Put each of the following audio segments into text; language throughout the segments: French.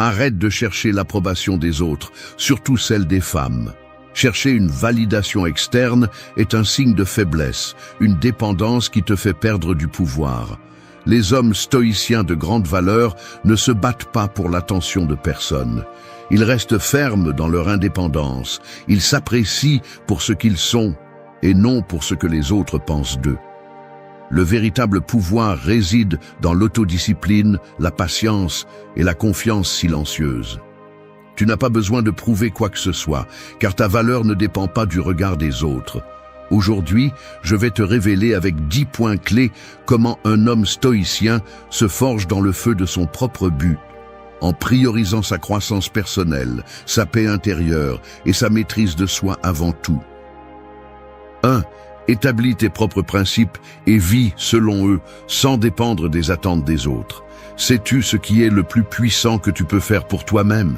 Arrête de chercher l'approbation des autres, surtout celle des femmes. Chercher une validation externe est un signe de faiblesse, une dépendance qui te fait perdre du pouvoir. Les hommes stoïciens de grande valeur ne se battent pas pour l'attention de personne. Ils restent fermes dans leur indépendance. Ils s'apprécient pour ce qu'ils sont et non pour ce que les autres pensent d'eux. Le véritable pouvoir réside dans l'autodiscipline, la patience et la confiance silencieuse. Tu n'as pas besoin de prouver quoi que ce soit, car ta valeur ne dépend pas du regard des autres. Aujourd'hui, je vais te révéler avec 10 points clés comment un homme stoïcien se forge dans le feu de son propre but, en priorisant sa croissance personnelle, sa paix intérieure et sa maîtrise de soi avant tout. 1. Établis tes propres principes et vis selon eux, sans dépendre des attentes des autres. Sais-tu ce qui est le plus puissant que tu peux faire pour toi-même?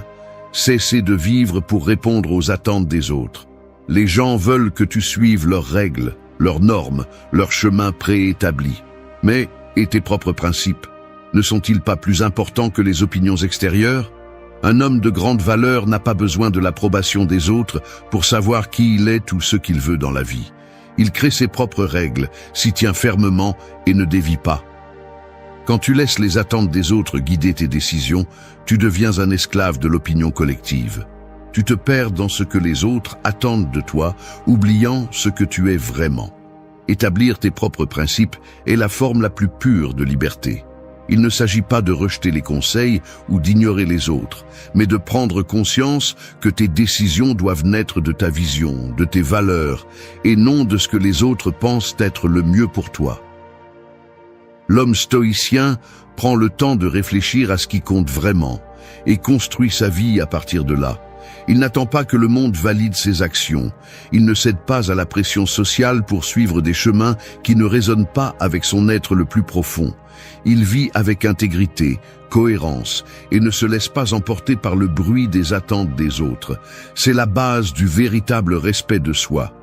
Cesser de vivre pour répondre aux attentes des autres. Les gens veulent que tu suives leurs règles, leurs normes, leurs chemins préétablis. Mais, et tes propres principes, ne sont-ils pas plus importants que les opinions extérieures? Un homme de grande valeur n'a pas besoin de l'approbation des autres pour savoir qui il est ou ce qu'il veut dans la vie. Il crée ses propres règles, s'y tient fermement et ne dévie pas. Quand tu laisses les attentes des autres guider tes décisions, tu deviens un esclave de l'opinion collective. Tu te perds dans ce que les autres attendent de toi, oubliant ce que tu es vraiment. Établir tes propres principes est la forme la plus pure de liberté. Il ne s'agit pas de rejeter les conseils ou d'ignorer les autres, mais de prendre conscience que tes décisions doivent naître de ta vision, de tes valeurs, et non de ce que les autres pensent être le mieux pour toi. L'homme stoïcien prend le temps de réfléchir à ce qui compte vraiment et construit sa vie à partir de là. Il n'attend pas que le monde valide ses actions. Il ne cède pas à la pression sociale pour suivre des chemins qui ne résonnent pas avec son être le plus profond. Il vit avec intégrité, cohérence et ne se laisse pas emporter par le bruit des attentes des autres. C'est la base du véritable respect de soi.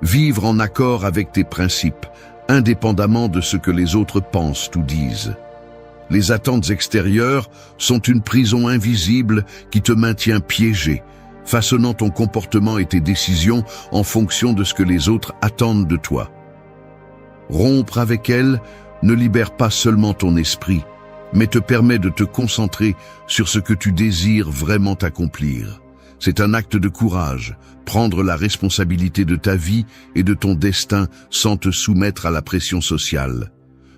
Vivre en accord avec tes principes, indépendamment de ce que les autres pensent ou disent. Les attentes extérieures sont une prison invisible qui te maintient piégé, façonnant ton comportement et tes décisions en fonction de ce que les autres attendent de toi. Rompre avec elles ne libère pas seulement ton esprit, mais te permet de te concentrer sur ce que tu désires vraiment accomplir. C'est un acte de courage, prendre la responsabilité de ta vie et de ton destin sans te soumettre à la pression sociale.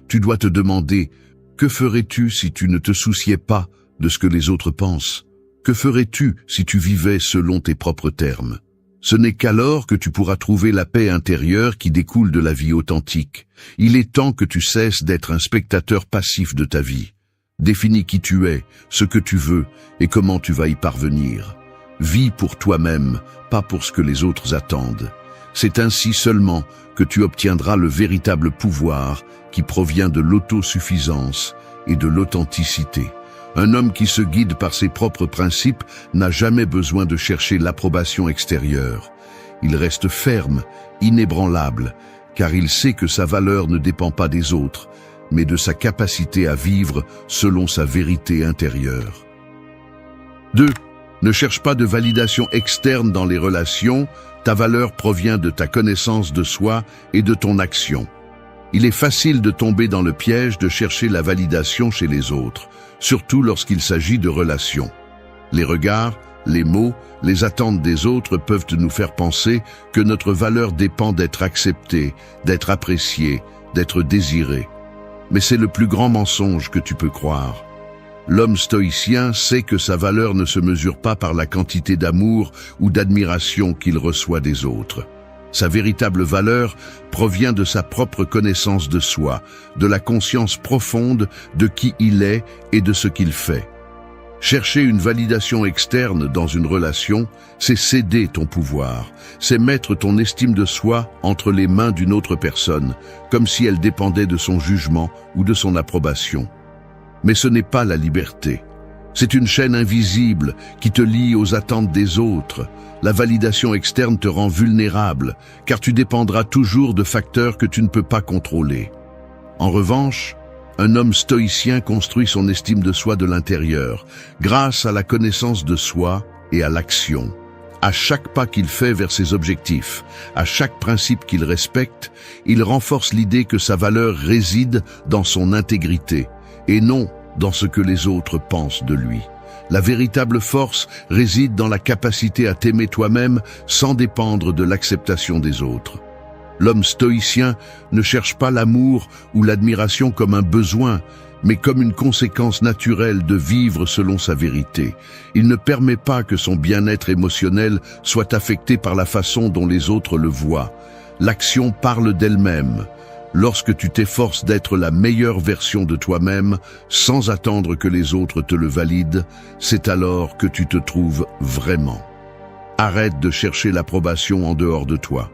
Tu dois te demander, que ferais-tu si tu ne te souciais pas de ce que les autres pensent? Que ferais-tu si tu vivais selon tes propres termes? Ce n'est qu'alors que tu pourras trouver la paix intérieure qui découle de la vie authentique. Il est temps que tu cesses d'être un spectateur passif de ta vie. Définis qui tu es, ce que tu veux et comment tu vas y parvenir. Vis pour toi-même, pas pour ce que les autres attendent. C'est ainsi seulement que tu obtiendras le véritable pouvoir qui provient de l'autosuffisance et de l'authenticité. Un homme qui se guide par ses propres principes n'a jamais besoin de chercher l'approbation extérieure. Il reste ferme, inébranlable, car il sait que sa valeur ne dépend pas des autres, mais de sa capacité à vivre selon sa vérité intérieure. 2. Ne cherche pas de validation externe dans les relations, ta valeur provient de ta connaissance de soi et de ton action. Il est facile de tomber dans le piège de chercher la validation chez les autres, surtout lorsqu'il s'agit de relations. Les regards, les mots, les attentes des autres peuvent nous faire penser que notre valeur dépend d'être acceptée, d'être appréciée, d'être désirée. Mais c'est le plus grand mensonge que tu peux croire. L'homme stoïcien sait que sa valeur ne se mesure pas par la quantité d'amour ou d'admiration qu'il reçoit des autres. Sa véritable valeur provient de sa propre connaissance de soi, de la conscience profonde de qui il est et de ce qu'il fait. Chercher une validation externe dans une relation, c'est céder ton pouvoir, c'est mettre ton estime de soi entre les mains d'une autre personne, comme si elle dépendait de son jugement ou de son approbation. Mais ce n'est pas la liberté. C'est une chaîne invisible qui te lie aux attentes des autres. La validation externe te rend vulnérable, car tu dépendras toujours de facteurs que tu ne peux pas contrôler. En revanche, Un homme stoïcien construit son estime de soi de l'intérieur, grâce à la connaissance de soi et à l'action. À chaque pas qu'il fait vers ses objectifs, à chaque principe qu'il respecte, il renforce l'idée que sa valeur réside dans son intégrité, et non dans ce que les autres pensent de lui. La véritable force réside dans la capacité à t'aimer toi-même sans dépendre de l'acceptation des autres. L'homme stoïcien ne cherche pas l'amour ou l'admiration comme un besoin, mais comme une conséquence naturelle de vivre selon sa vérité. Il ne permet pas que son bien-être émotionnel soit affecté par la façon dont les autres le voient. L'action parle d'elle-même. Lorsque tu t'efforces d'être la meilleure version de toi-même, sans attendre que les autres te le valident, c'est alors que tu te trouves vraiment. Arrête de chercher l'approbation en dehors de toi.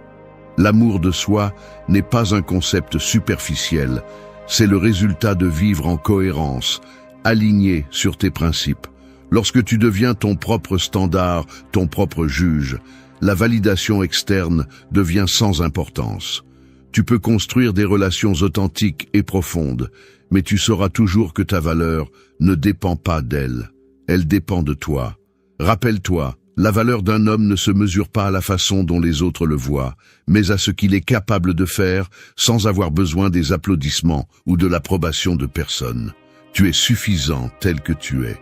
L'amour de soi n'est pas un concept superficiel, c'est le résultat de vivre en cohérence, aligné sur tes principes. Lorsque tu deviens ton propre standard, ton propre juge, la validation externe devient sans importance. Tu peux construire des relations authentiques et profondes, mais tu sauras toujours que ta valeur ne dépend pas d'elle. Elle dépend de toi. Rappelle-toi, la valeur d'un homme ne se mesure pas à la façon dont les autres le voient, mais à ce qu'il est capable de faire sans avoir besoin des applaudissements ou de l'approbation de personne. Tu es suffisant tel que tu es.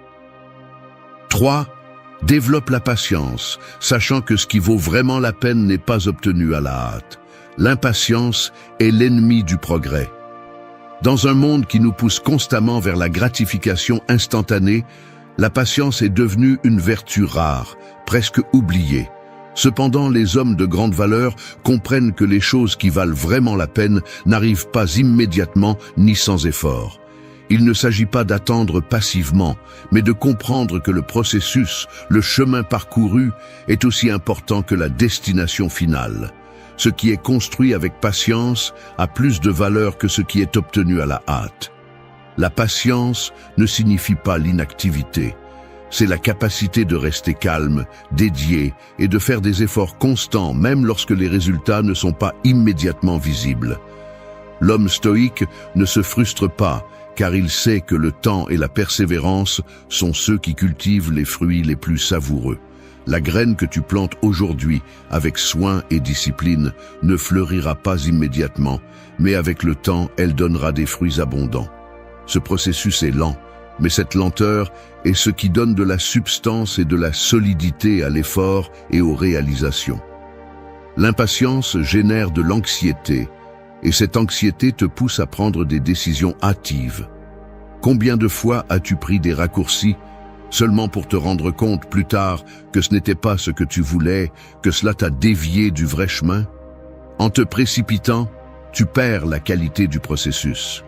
3. Développe la patience, sachant que ce qui vaut vraiment la peine n'est pas obtenu à la hâte. L'impatience est l'ennemi du progrès. Dans un monde qui nous pousse constamment vers la gratification instantanée, la patience est devenue une vertu rare, presque oubliée. Cependant, les hommes de grande valeur comprennent que les choses qui valent vraiment la peine n'arrivent pas immédiatement ni sans effort. Il ne s'agit pas d'attendre passivement, mais de comprendre que le processus, le chemin parcouru, est aussi important que la destination finale. Ce qui est construit avec patience a plus de valeur que ce qui est obtenu à la hâte. La patience ne signifie pas l'inactivité. C'est la capacité de rester calme, dédié et de faire des efforts constants même lorsque les résultats ne sont pas immédiatement visibles. L'homme stoïque ne se frustre pas car il sait que le temps et la persévérance sont ceux qui cultivent les fruits les plus savoureux. La graine que tu plantes aujourd'hui avec soin et discipline ne fleurira pas immédiatement, mais avec le temps, elle donnera des fruits abondants. Ce processus est lent, mais cette lenteur est ce qui donne de la substance et de la solidité à l'effort et aux réalisations. L'impatience génère de l'anxiété, et cette anxiété te pousse à prendre des décisions hâtives. Combien de fois as-tu pris des raccourcis seulement pour te rendre compte plus tard que ce n'était pas ce que tu voulais, que cela t'a dévié du vrai chemin? En te précipitant, tu perds la qualité du processus.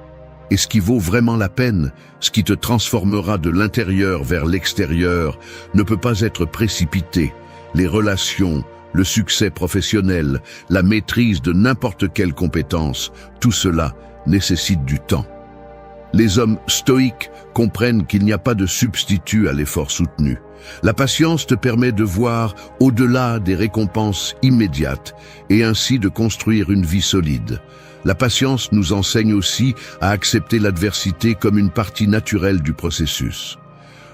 Et ce qui vaut vraiment la peine, ce qui te transformera de l'intérieur vers l'extérieur, ne peut pas être précipité. Les relations, le succès professionnel, la maîtrise de n'importe quelle compétence, tout cela nécessite du temps. Les hommes stoïques comprennent qu'il n'y a pas de substitut à l'effort soutenu. La patience te permet de voir au-delà des récompenses immédiates et ainsi de construire une vie solide. La patience nous enseigne aussi à accepter l'adversité comme une partie naturelle du processus.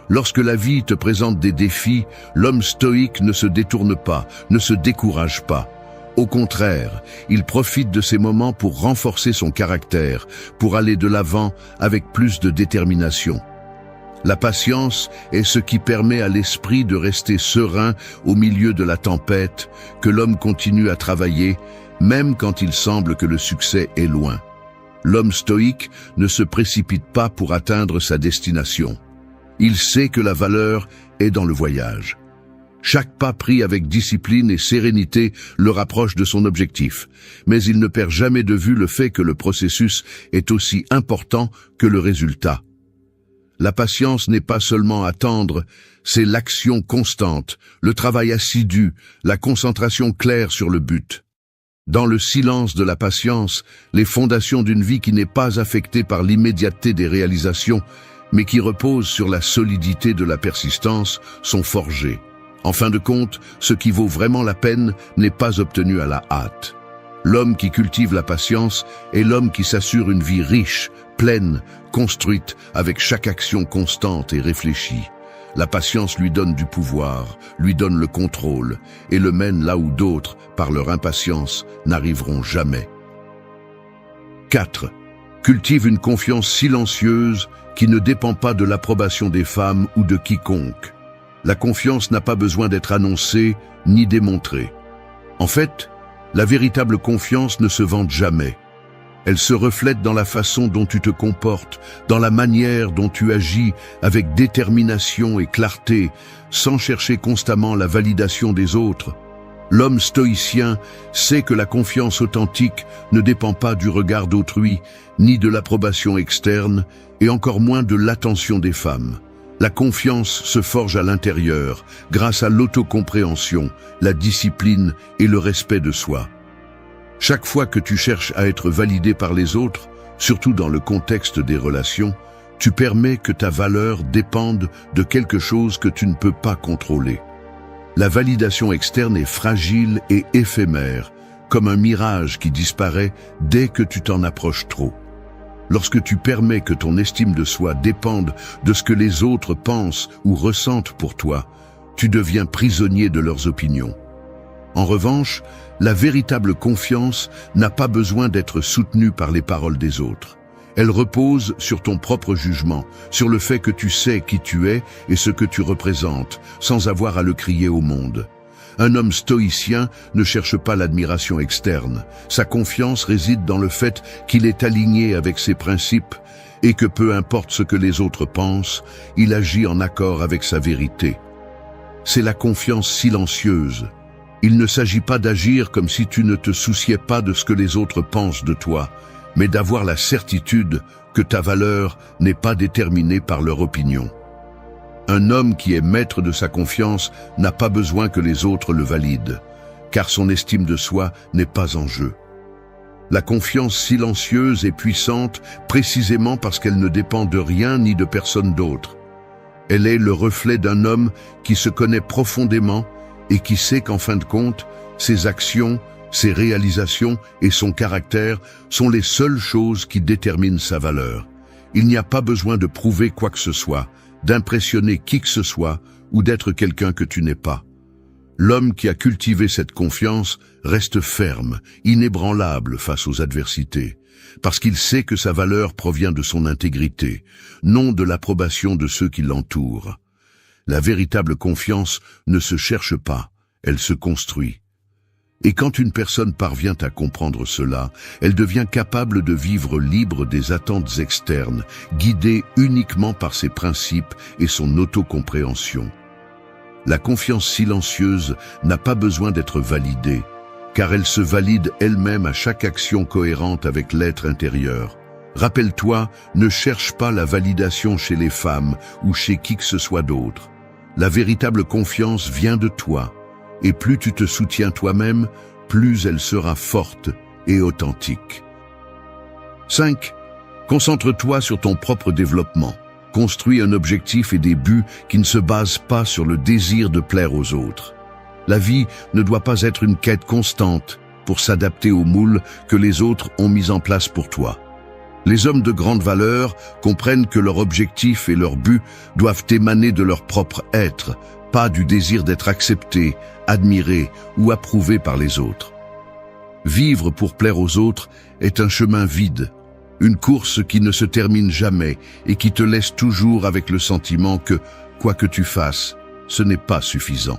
Lorsque la vie te présente des défis, l'homme stoïque ne se détourne pas, ne se décourage pas. Au contraire, il profite de ces moments pour renforcer son caractère, pour aller de l'avant avec plus de détermination. La patience est ce qui permet à l'esprit de rester serein au milieu de la tempête, que l'homme continue à travailler, même quand il semble que le succès est loin. L'homme stoïque ne se précipite pas pour atteindre sa destination. Il sait que la valeur est dans le voyage. Chaque pas pris avec discipline et sérénité le rapproche de son objectif, mais il ne perd jamais de vue le fait que le processus est aussi important que le résultat. La patience n'est pas seulement attendre, c'est l'action constante, le travail assidu, la concentration claire sur le but. Dans le silence de la patience, les fondations d'une vie qui n'est pas affectée par l'immédiateté des réalisations, mais qui repose sur la solidité de la persistance, sont forgées. En fin de compte, ce qui vaut vraiment la peine n'est pas obtenu à la hâte. L'homme qui cultive la patience est l'homme qui s'assure une vie riche, pleine, construite avec chaque action constante et réfléchie. La patience lui donne du pouvoir, lui donne le contrôle, et le mène là où d'autres, par leur impatience, n'arriveront jamais. 4. Cultive une confiance silencieuse qui ne dépend pas de l'approbation des femmes ou de quiconque. La confiance n'a pas besoin d'être annoncée ni démontrée. En fait, la véritable confiance ne se vante jamais. Elle se reflète dans la façon dont tu te comportes, dans la manière dont tu agis avec détermination et clarté, sans chercher constamment la validation des autres. L'homme stoïcien sait que la confiance authentique ne dépend pas du regard d'autrui, ni de l'approbation externe, et encore moins de l'attention des femmes. La confiance se forge à l'intérieur, grâce à l'autocompréhension, la discipline et le respect de soi. Chaque fois que tu cherches à être validé par les autres, surtout dans le contexte des relations, tu permets que ta valeur dépende de quelque chose que tu ne peux pas contrôler. La validation externe est fragile et éphémère, comme un mirage qui disparaît dès que tu t'en approches trop. Lorsque tu permets que ton estime de soi dépende de ce que les autres pensent ou ressentent pour toi, tu deviens prisonnier de leurs opinions. En revanche, la véritable confiance n'a pas besoin d'être soutenue par les paroles des autres. Elle repose sur ton propre jugement, sur le fait que tu sais qui tu es et ce que tu représentes, sans avoir à le crier au monde. Un homme stoïcien ne cherche pas l'admiration externe. Sa confiance réside dans le fait qu'il est aligné avec ses principes et que peu importe ce que les autres pensent, il agit en accord avec sa vérité. C'est la confiance silencieuse. Il ne s'agit pas d'agir comme si tu ne te souciais pas de ce que les autres pensent de toi, mais d'avoir la certitude que ta valeur n'est pas déterminée par leur opinion. Un homme qui est maître de sa confiance n'a pas besoin que les autres le valident, car son estime de soi n'est pas en jeu. La confiance silencieuse est puissante précisément parce qu'elle ne dépend de rien ni de personne d'autre. Elle est le reflet d'un homme qui se connaît profondément et qui sait qu'en fin de compte, ses actions, ses réalisations et son caractère sont les seules choses qui déterminent sa valeur. Il n'y a pas besoin de prouver quoi que ce soit, d'impressionner qui que ce soit ou d'être quelqu'un que tu n'es pas. L'homme qui a cultivé cette confiance reste ferme, inébranlable face aux adversités, parce qu'il sait que sa valeur provient de son intégrité, non de l'approbation de ceux qui l'entourent. La véritable confiance ne se cherche pas, elle se construit. Et quand une personne parvient à comprendre cela, elle devient capable de vivre libre des attentes externes, guidée uniquement par ses principes et son autocompréhension. La confiance silencieuse n'a pas besoin d'être validée, car elle se valide elle-même à chaque action cohérente avec l'être intérieur. Rappelle-toi, ne cherche pas la validation chez les femmes ou chez qui que ce soit d'autre. La véritable confiance vient de toi. Et plus tu te soutiens toi-même, plus elle sera forte et authentique. 5. Concentre-toi sur ton propre développement. Construis un objectif et des buts qui ne se basent pas sur le désir de plaire aux autres. La vie ne doit pas être une quête constante pour s'adapter aux moules que les autres ont mis en place pour toi. Les hommes de grande valeur comprennent que leur objectif et leur but doivent émaner de leur propre être, pas du désir d'être accepté, admiré ou approuvé par les autres. Vivre pour plaire aux autres est un chemin vide, une course qui ne se termine jamais et qui te laisse toujours avec le sentiment que, quoi que tu fasses, ce n'est pas suffisant.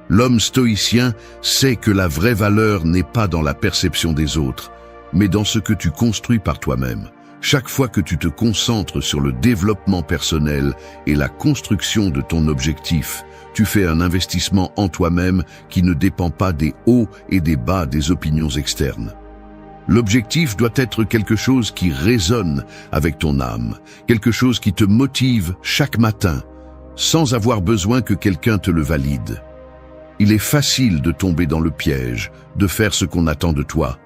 L'homme stoïcien sait que la vraie valeur n'est pas dans la perception des autres, mais dans ce que tu construis par toi-même. Chaque fois que tu te concentres sur le développement personnel et la construction de ton objectif, tu fais un investissement en toi-même qui ne dépend pas des hauts et des bas des opinions externes. L'objectif doit être quelque chose qui résonne avec ton âme, quelque chose qui te motive chaque matin, sans avoir besoin que quelqu'un te le valide. Il est facile de tomber dans le piège, de faire ce qu'on attend de toi.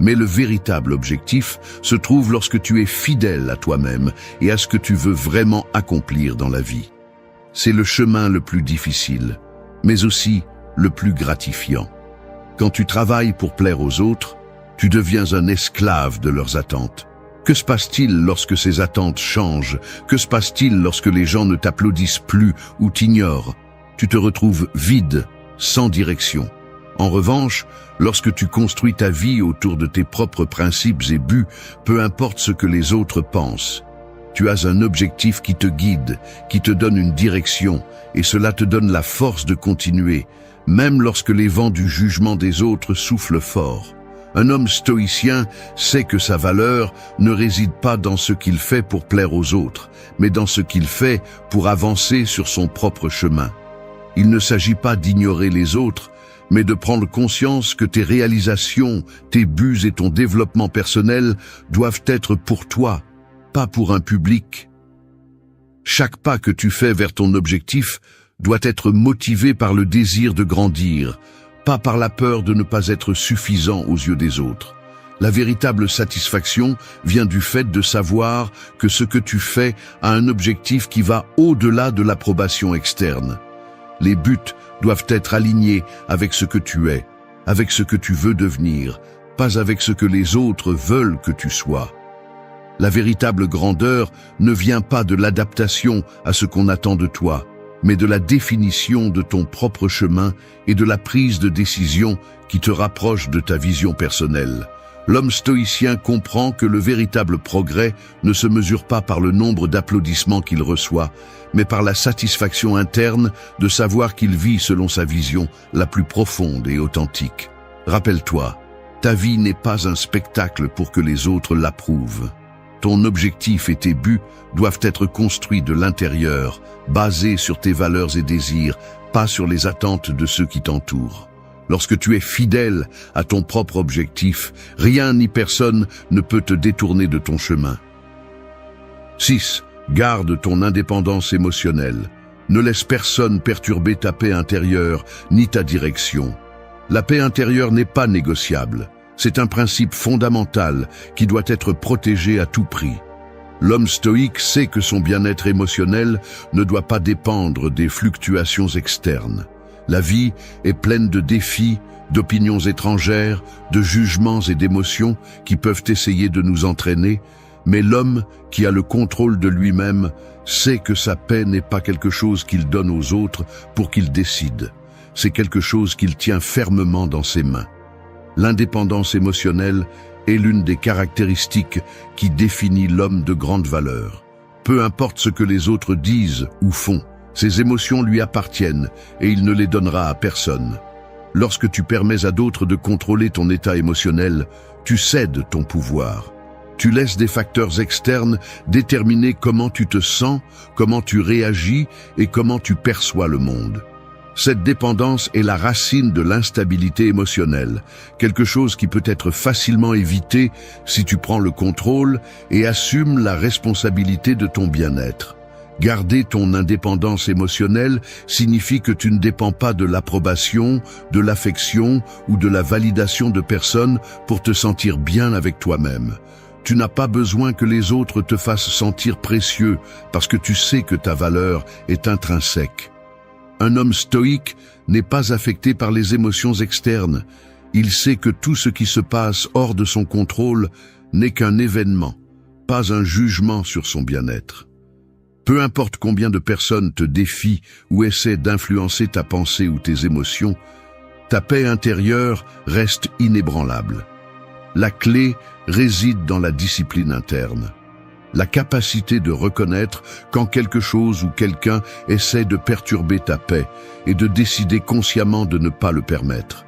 Mais le véritable objectif se trouve lorsque tu es fidèle à toi-même et à ce que tu veux vraiment accomplir dans la vie. C'est le chemin le plus difficile, mais aussi le plus gratifiant. Quand tu travailles pour plaire aux autres, tu deviens un esclave de leurs attentes. Que se passe-t-il lorsque ces attentes changent? Que se passe-t-il lorsque les gens ne t'applaudissent plus ou t'ignorent? Tu te retrouves vide, sans direction. En revanche, lorsque tu construis ta vie autour de tes propres principes et buts, peu importe ce que les autres pensent, tu as un objectif qui te guide, qui te donne une direction, et cela te donne la force de continuer, même lorsque les vents du jugement des autres soufflent fort. Un homme stoïcien sait que sa valeur ne réside pas dans ce qu'il fait pour plaire aux autres, mais dans ce qu'il fait pour avancer sur son propre chemin. Il ne s'agit pas d'ignorer les autres, mais de prendre conscience que tes réalisations, tes buts et ton développement personnel doivent être pour toi, pas pour un public. Chaque pas que tu fais vers ton objectif doit être motivé par le désir de grandir, pas par la peur de ne pas être suffisant aux yeux des autres. La véritable satisfaction vient du fait de savoir que ce que tu fais a un objectif qui va au-delà de l'approbation externe. Les buts doivent être alignés avec ce que tu es, avec ce que tu veux devenir, pas avec ce que les autres veulent que tu sois. La véritable grandeur ne vient pas de l'adaptation à ce qu'on attend de toi, mais de la définition de ton propre chemin et de la prise de décision qui te rapproche de ta vision personnelle. L'homme stoïcien comprend que le véritable progrès ne se mesure pas par le nombre d'applaudissements qu'il reçoit, mais par la satisfaction interne de savoir qu'il vit selon sa vision la plus profonde et authentique. Rappelle-toi, ta vie n'est pas un spectacle pour que les autres l'approuvent. Ton objectif et tes buts doivent être construits de l'intérieur, basés sur tes valeurs et désirs, pas sur les attentes de ceux qui t'entourent. Lorsque tu es fidèle à ton propre objectif, rien ni personne ne peut te détourner de ton chemin. 6. Garde ton indépendance émotionnelle. Ne laisse personne perturber ta paix intérieure ni ta direction. La paix intérieure n'est pas négociable. C'est un principe fondamental qui doit être protégé à tout prix. L'homme stoïque sait que son bien-être émotionnel ne doit pas dépendre des fluctuations externes. La vie est pleine de défis, d'opinions étrangères, de jugements et d'émotions qui peuvent essayer de nous entraîner, mais l'homme qui a le contrôle de lui-même sait que sa paix n'est pas quelque chose qu'il donne aux autres pour qu'ils décident. C'est quelque chose qu'il tient fermement dans ses mains. L'indépendance émotionnelle est l'une des caractéristiques qui définit l'homme de grande valeur. Peu importe ce que les autres disent ou font, ses émotions lui appartiennent et il ne les donnera à personne. Lorsque tu permets à d'autres de contrôler ton état émotionnel, tu cèdes ton pouvoir. Tu laisses des facteurs externes déterminer comment tu te sens, comment tu réagis et comment tu perçois le monde. Cette dépendance est la racine de l'instabilité émotionnelle, quelque chose qui peut être facilement évité si tu prends le contrôle et assumes la responsabilité de ton bien-être. Garder ton indépendance émotionnelle signifie que tu ne dépends pas de l'approbation, de l'affection ou de la validation de personnes pour te sentir bien avec toi-même. Tu n'as pas besoin que les autres te fassent sentir précieux parce que tu sais que ta valeur est intrinsèque. Un homme stoïque n'est pas affecté par les émotions externes. Il sait que tout ce qui se passe hors de son contrôle n'est qu'un événement, pas un jugement sur son bien-être. Peu importe combien de personnes te défient ou essaient d'influencer ta pensée ou tes émotions, ta paix intérieure reste inébranlable. La clé réside dans la discipline interne. La capacité de reconnaître quand quelque chose ou quelqu'un essaie de perturber ta paix et de décider consciemment de ne pas le permettre.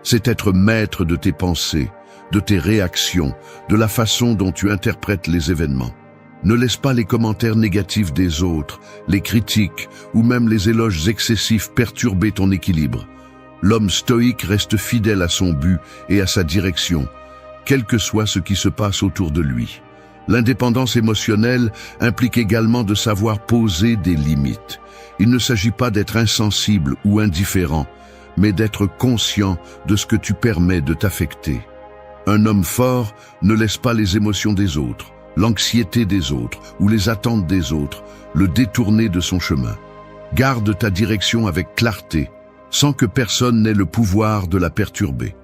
C'est être maître de tes pensées, de tes réactions, de la façon dont tu interprètes les événements. Ne laisse pas les commentaires négatifs des autres, les critiques ou même les éloges excessifs perturber ton équilibre. L'homme stoïque reste fidèle à son but et à sa direction, quel que soit ce qui se passe autour de lui. L'indépendance émotionnelle implique également de savoir poser des limites. Il ne s'agit pas d'être insensible ou indifférent, mais d'être conscient de ce que tu permets de t'affecter. Un homme fort ne laisse pas les émotions des autres, l'anxiété des autres ou les attentes des autres le détourner de son chemin. Garde ta direction avec clarté, sans que personne n'ait le pouvoir de la perturber.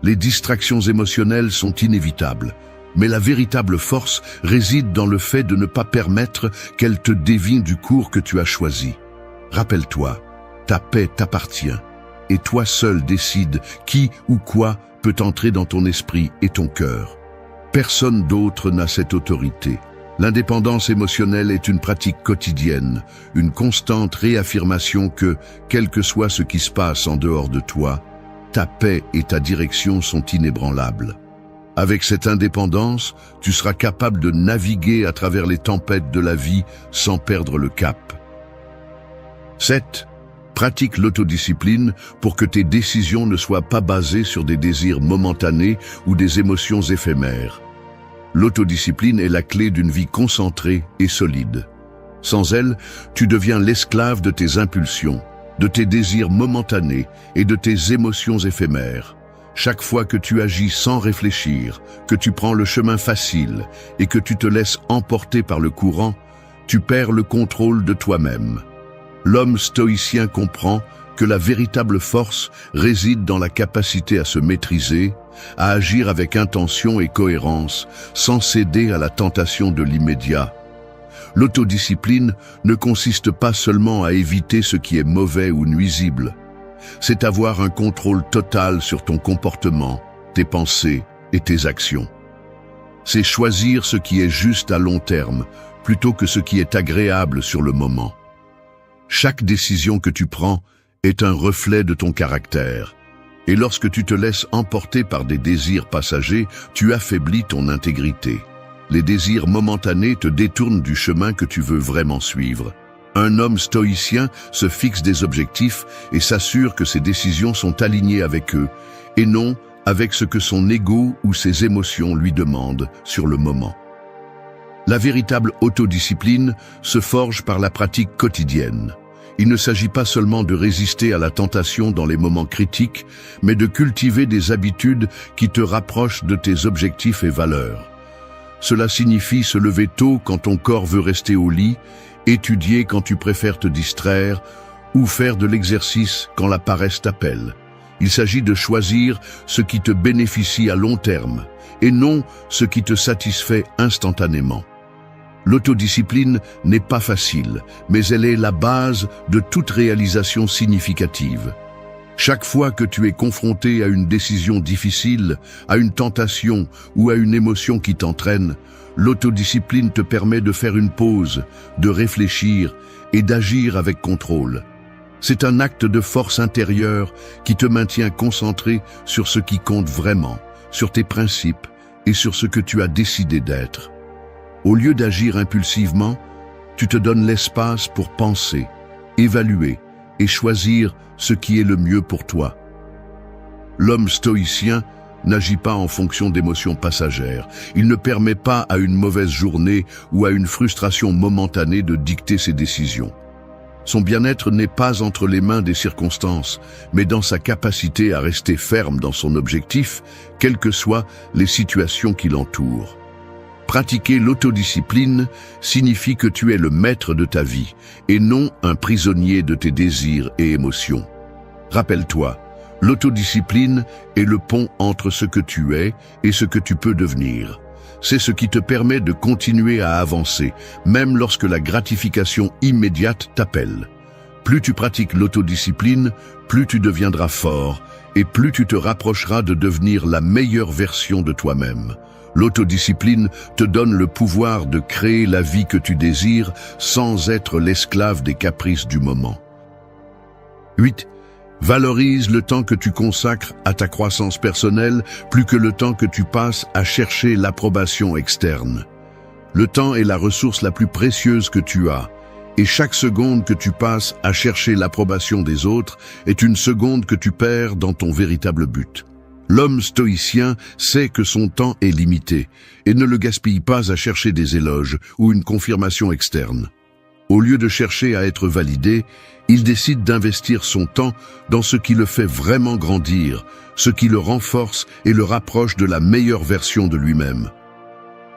Les distractions émotionnelles sont inévitables, Mais la véritable force réside dans le fait de ne pas permettre qu'elle te dévie du cours que tu as choisi. Rappelle-toi, ta paix t'appartient, et toi seul décides qui ou quoi peut entrer dans ton esprit et ton cœur. Personne d'autre n'a cette autorité. L'indépendance émotionnelle est une pratique quotidienne, une constante réaffirmation que, quel que soit ce qui se passe en dehors de toi, ta paix et ta direction sont inébranlables. Avec cette indépendance, tu seras capable de naviguer à travers les tempêtes de la vie sans perdre le cap. 7. Pratique l'autodiscipline pour que tes décisions ne soient pas basées sur des désirs momentanés ou des émotions éphémères. L'autodiscipline est la clé d'une vie concentrée et solide. Sans elle, tu deviens l'esclave de tes impulsions, de tes désirs momentanés et de tes émotions éphémères. Chaque fois que tu agis sans réfléchir, que tu prends le chemin facile et que tu te laisses emporter par le courant, tu perds le contrôle de toi-même. L'homme stoïcien comprend que la véritable force réside dans la capacité à se maîtriser, à agir avec intention et cohérence, sans céder à la tentation de l'immédiat. L'autodiscipline ne consiste pas seulement à éviter ce qui est mauvais ou nuisible. C'est avoir un contrôle total sur ton comportement, tes pensées et tes actions. C'est choisir ce qui est juste à long terme, plutôt que ce qui est agréable sur le moment. Chaque décision que tu prends est un reflet de ton caractère. Et lorsque tu te laisses emporter par des désirs passagers, tu affaiblis ton intégrité. Les désirs momentanés te détournent du chemin que tu veux vraiment suivre. Un homme stoïcien se fixe des objectifs et s'assure que ses décisions sont alignées avec eux, et non avec ce que son ego ou ses émotions lui demandent sur le moment. La véritable autodiscipline se forge par la pratique quotidienne. Il ne s'agit pas seulement de résister à la tentation dans les moments critiques, mais de cultiver des habitudes qui te rapprochent de tes objectifs et valeurs. Cela signifie se lever tôt quand ton corps veut rester au lit, étudier quand tu préfères te distraire, ou faire de l'exercice quand la paresse t'appelle. Il s'agit de choisir ce qui te bénéficie à long terme, et non ce qui te satisfait instantanément. L'autodiscipline n'est pas facile, mais elle est la base de toute réalisation significative. Chaque fois que tu es confronté à une décision difficile, à une tentation ou à une émotion qui t'entraîne, l'autodiscipline te permet de faire une pause, de réfléchir et d'agir avec contrôle. C'est un acte de force intérieure qui te maintient concentré sur ce qui compte vraiment, sur tes principes et sur ce que tu as décidé d'être. Au lieu d'agir impulsivement, tu te donnes l'espace pour penser, évaluer et choisir ce qui est le mieux pour toi. L'homme stoïcien n'agit pas en fonction d'émotions passagères. Il ne permet pas à une mauvaise journée ou à une frustration momentanée de dicter ses décisions. Son bien-être n'est pas entre les mains des circonstances, mais dans sa capacité à rester ferme dans son objectif, quelles que soient les situations qui l'entourent. Pratiquer l'autodiscipline signifie que tu es le maître de ta vie et non un prisonnier de tes désirs et émotions. Rappelle-toi, l'autodiscipline est le pont entre ce que tu es et ce que tu peux devenir. C'est ce qui te permet de continuer à avancer, même lorsque la gratification immédiate t'appelle. Plus tu pratiques l'autodiscipline, plus tu deviendras fort et plus tu te rapprocheras de devenir la meilleure version de toi-même. L'autodiscipline te donne le pouvoir de créer la vie que tu désires sans être l'esclave des caprices du moment. 8. Valorise le temps que tu consacres à ta croissance personnelle plus que le temps que tu passes à chercher l'approbation externe. Le temps est la ressource la plus précieuse que tu as, et chaque seconde que tu passes à chercher l'approbation des autres est une seconde que tu perds dans ton véritable but. L'homme stoïcien sait que son temps est limité et ne le gaspille pas à chercher des éloges ou une confirmation externe. Au lieu de chercher à être validé, il décide d'investir son temps dans ce qui le fait vraiment grandir, ce qui le renforce et le rapproche de la meilleure version de lui-même.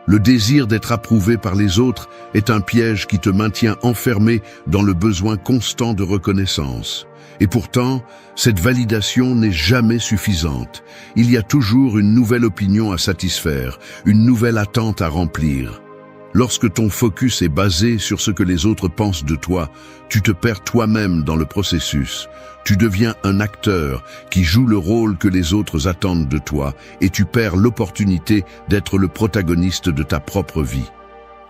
Le désir d'être approuvé par les autres est un piège qui te maintient enfermé dans le besoin constant de reconnaissance. Et pourtant, cette validation n'est jamais suffisante. Il y a toujours une nouvelle opinion à satisfaire, une nouvelle attente à remplir. Lorsque ton focus est basé sur ce que les autres pensent de toi, tu te perds toi-même dans le processus. Tu deviens un acteur qui joue le rôle que les autres attendent de toi et tu perds l'opportunité d'être le protagoniste de ta propre vie.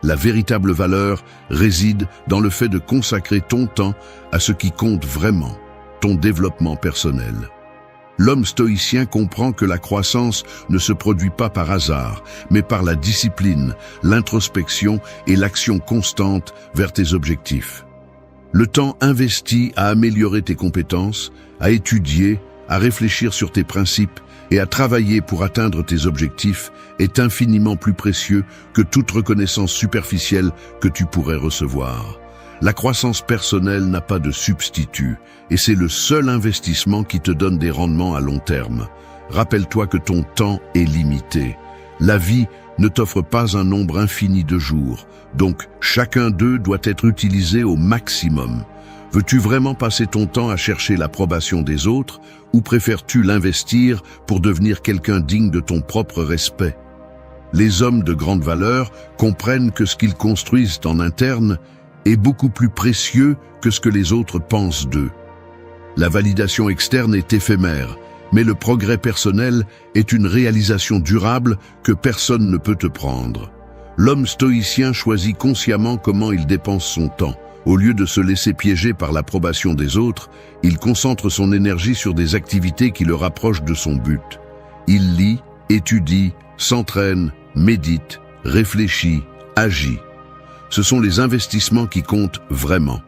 La véritable valeur réside dans le fait de consacrer ton temps à ce qui compte vraiment, ton développement personnel. L'homme stoïcien comprend que la croissance ne se produit pas par hasard, mais par la discipline, l'introspection et l'action constante vers tes objectifs. Le temps investi à améliorer tes compétences, à étudier, à réfléchir sur tes principes et à travailler pour atteindre tes objectifs est infiniment plus précieux que toute reconnaissance superficielle que tu pourrais recevoir. La croissance personnelle n'a pas de substitut et c'est le seul investissement qui te donne des rendements à long terme. Rappelle-toi que ton temps est limité. La vie ne t'offre pas un nombre infini de jours, donc chacun d'eux doit être utilisé au maximum. Veux-tu vraiment passer ton temps à chercher l'approbation des autres ou préfères-tu l'investir pour devenir quelqu'un digne de ton propre respect? Les hommes de grande valeur comprennent que ce qu'ils construisent en interne est beaucoup plus précieux que ce que les autres pensent d'eux. La validation externe est éphémère, mais le progrès personnel est une réalisation durable que personne ne peut te prendre. L'homme stoïcien choisit consciemment comment il dépense son temps. Au lieu de se laisser piéger par l'approbation des autres, il concentre son énergie sur des activités qui le rapprochent de son but. Il lit, étudie, s'entraîne, médite, réfléchit, agit. Ce sont les investissements qui comptent vraiment.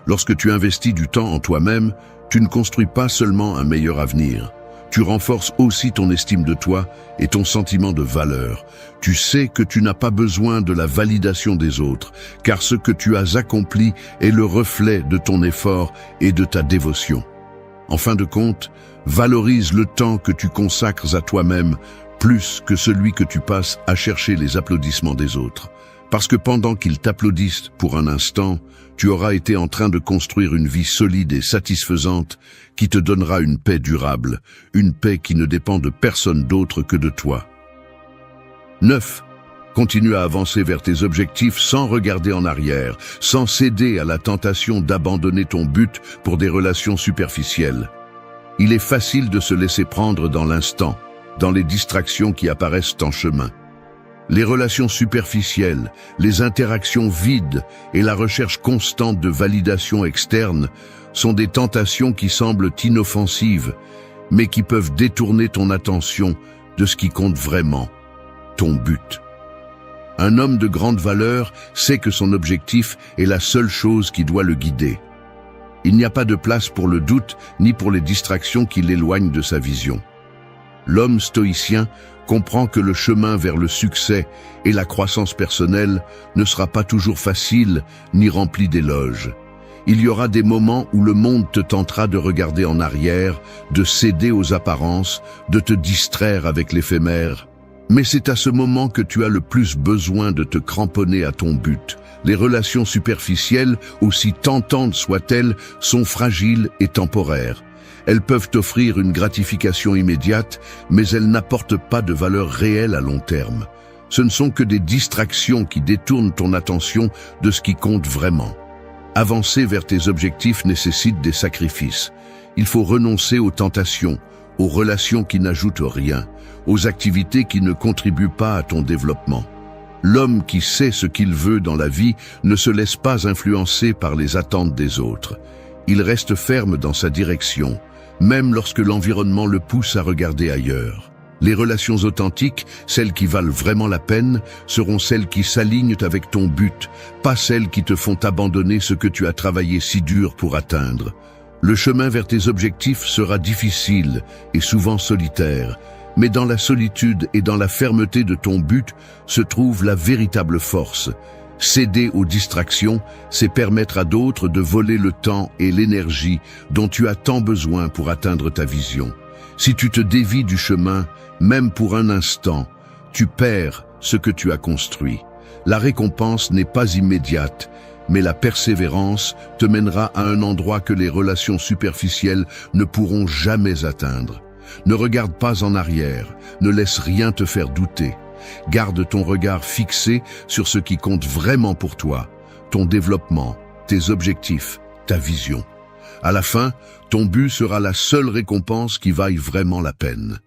Lorsque tu investis du temps en toi-même, tu ne construis pas seulement un meilleur avenir. Tu renforces aussi ton estime de toi et ton sentiment de valeur. Tu sais que tu n'as pas besoin de la validation des autres, car ce que tu as accompli est le reflet de ton effort et de ta dévotion. En fin de compte, valorise le temps que tu consacres à toi-même plus que celui que tu passes à chercher les applaudissements des autres. Parce que pendant qu'ils t'applaudissent pour un instant, tu auras été en train de construire une vie solide et satisfaisante qui te donnera une paix durable, une paix qui ne dépend de personne d'autre que de toi. 9. Continue à avancer vers tes objectifs sans regarder en arrière, sans céder à la tentation d'abandonner ton but pour des relations superficielles. Il est facile de se laisser prendre dans l'instant, dans les distractions qui apparaissent en chemin. Les relations superficielles, les interactions vides et la recherche constante de validation externe sont des tentations qui semblent inoffensives, mais qui peuvent détourner ton attention de ce qui compte vraiment, ton but. Un homme de grande valeur sait que son objectif est la seule chose qui doit le guider. Il n'y a pas de place pour le doute ni pour les distractions qui l'éloignent de sa vision. L'homme stoïcien comprend que le chemin vers le succès et la croissance personnelle ne sera pas toujours facile ni rempli d'éloges. Il y aura des moments où le monde te tentera de regarder en arrière, de céder aux apparences, de te distraire avec l'éphémère. Mais c'est à ce moment que tu as le plus besoin de te cramponner à ton but. Les relations superficielles, aussi tentantes soient-elles, sont fragiles et temporaires. Elles peuvent t'offrir une gratification immédiate, mais elles n'apportent pas de valeur réelle à long terme. Ce ne sont que des distractions qui détournent ton attention de ce qui compte vraiment. Avancer vers tes objectifs nécessite des sacrifices. Il faut renoncer aux tentations, aux relations qui n'ajoutent rien, aux activités qui ne contribuent pas à ton développement. L'homme qui sait ce qu'il veut dans la vie ne se laisse pas influencer par les attentes des autres. Il reste ferme dans sa direction, même lorsque l'environnement le pousse à regarder ailleurs. Les relations authentiques, celles qui valent vraiment la peine, seront celles qui s'alignent avec ton but, pas celles qui te font abandonner ce que tu as travaillé si dur pour atteindre. Le chemin vers tes objectifs sera difficile et souvent solitaire, mais dans la solitude et dans la fermeté de ton but se trouve la véritable force. Céder aux distractions, c'est permettre à d'autres de voler le temps et l'énergie dont tu as tant besoin pour atteindre ta vision. Si tu te dévies du chemin, même pour un instant, tu perds ce que tu as construit. La récompense n'est pas immédiate, mais la persévérance te mènera à un endroit que les relations superficielles ne pourront jamais atteindre. Ne regarde pas en arrière, ne laisse rien te faire douter. Garde ton regard fixé sur ce qui compte vraiment pour toi, ton développement, tes objectifs, ta vision. À la fin, ton but sera la seule récompense qui vaille vraiment la peine.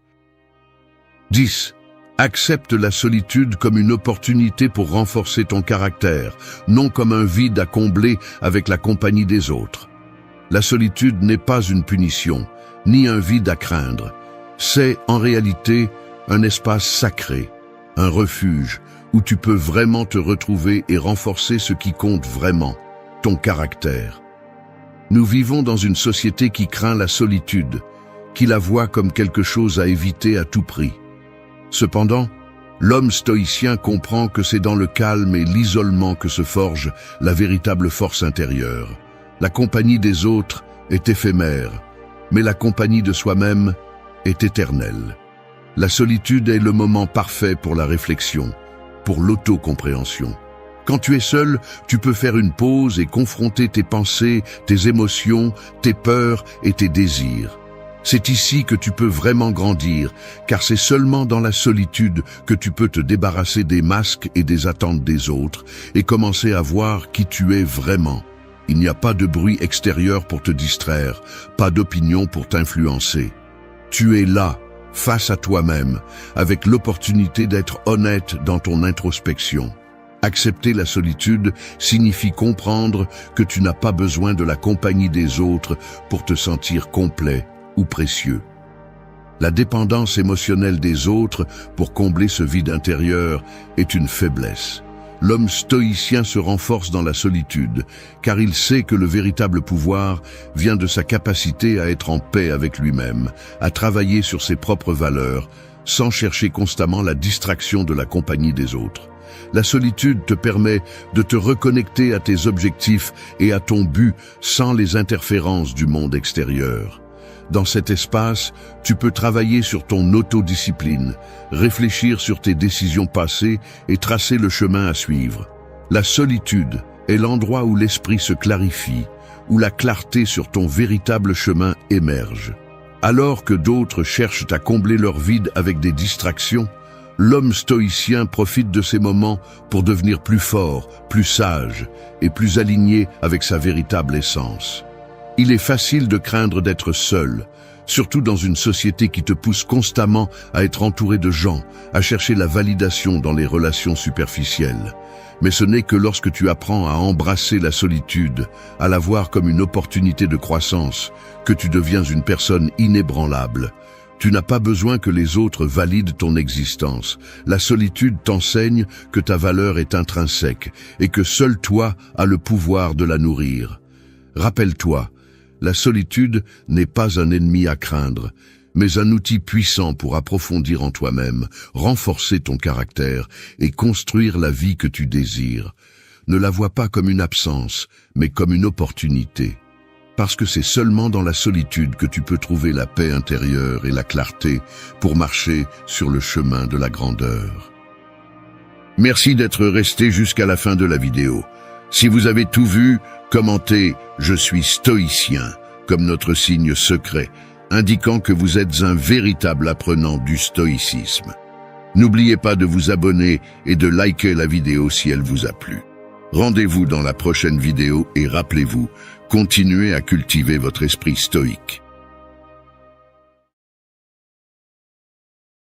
10. Accepte la solitude comme une opportunité pour renforcer ton caractère, non comme un vide à combler avec la compagnie des autres. La solitude n'est pas une punition, ni un vide à craindre. C'est, en réalité, un espace sacré, un refuge où tu peux vraiment te retrouver et renforcer ce qui compte vraiment, ton caractère. Nous vivons dans une société qui craint la solitude, qui la voit comme quelque chose à éviter à tout prix. Cependant, l'homme stoïcien comprend que c'est dans le calme et l'isolement que se forge la véritable force intérieure. La compagnie des autres est éphémère, mais la compagnie de soi-même est éternelle. La solitude est le moment parfait pour la réflexion, pour l'autocompréhension. Quand tu es seul, tu peux faire une pause et confronter tes pensées, tes émotions, tes peurs et tes désirs. C'est ici que tu peux vraiment grandir, car c'est seulement dans la solitude que tu peux te débarrasser des masques et des attentes des autres et commencer à voir qui tu es vraiment. Il n'y a pas de bruit extérieur pour te distraire, pas d'opinion pour t'influencer. Tu es là, face à toi-même, avec l'opportunité d'être honnête dans ton introspection. Accepter la solitude signifie comprendre que tu n'as pas besoin de la compagnie des autres pour te sentir complet ou précieux. La dépendance émotionnelle des autres pour combler ce vide intérieur est une faiblesse. L'homme stoïcien se renforce dans la solitude, car il sait que le véritable pouvoir vient de sa capacité à être en paix avec lui-même, à travailler sur ses propres valeurs, sans chercher constamment la distraction de la compagnie des autres. La solitude te permet de te reconnecter à tes objectifs et à ton but sans les interférences du monde extérieur. Dans cet espace, tu peux travailler sur ton autodiscipline, réfléchir sur tes décisions passées et tracer le chemin à suivre. La solitude est l'endroit où l'esprit se clarifie, où la clarté sur ton véritable chemin émerge. Alors que d'autres cherchent à combler leur vide avec des distractions, l'homme stoïcien profite de ces moments pour devenir plus fort, plus sage et plus aligné avec sa véritable essence. Il est facile de craindre d'être seul, surtout dans une société qui te pousse constamment à être entouré de gens, à chercher la validation dans les relations superficielles. Mais ce n'est que lorsque tu apprends à embrasser la solitude, à la voir comme une opportunité de croissance, que tu deviens une personne inébranlable. Tu n'as pas besoin que les autres valident ton existence. La solitude t'enseigne que ta valeur est intrinsèque et que seul toi as le pouvoir de la nourrir. Rappelle-toi, la solitude n'est pas un ennemi à craindre, mais un outil puissant pour approfondir en toi-même, renforcer ton caractère et construire la vie que tu désires. Ne la vois pas comme une absence, mais comme une opportunité. Parce que c'est seulement dans la solitude que tu peux trouver la paix intérieure et la clarté pour marcher sur le chemin de la grandeur. Merci d'être resté jusqu'à la fin de la vidéo. Si vous avez tout vu, commentez « Je suis stoïcien » comme notre signe secret, indiquant que vous êtes un véritable apprenant du stoïcisme. N'oubliez pas de vous abonner et de liker la vidéo si elle vous a plu. Rendez-vous dans la prochaine vidéo et rappelez-vous, continuez à cultiver votre esprit stoïque.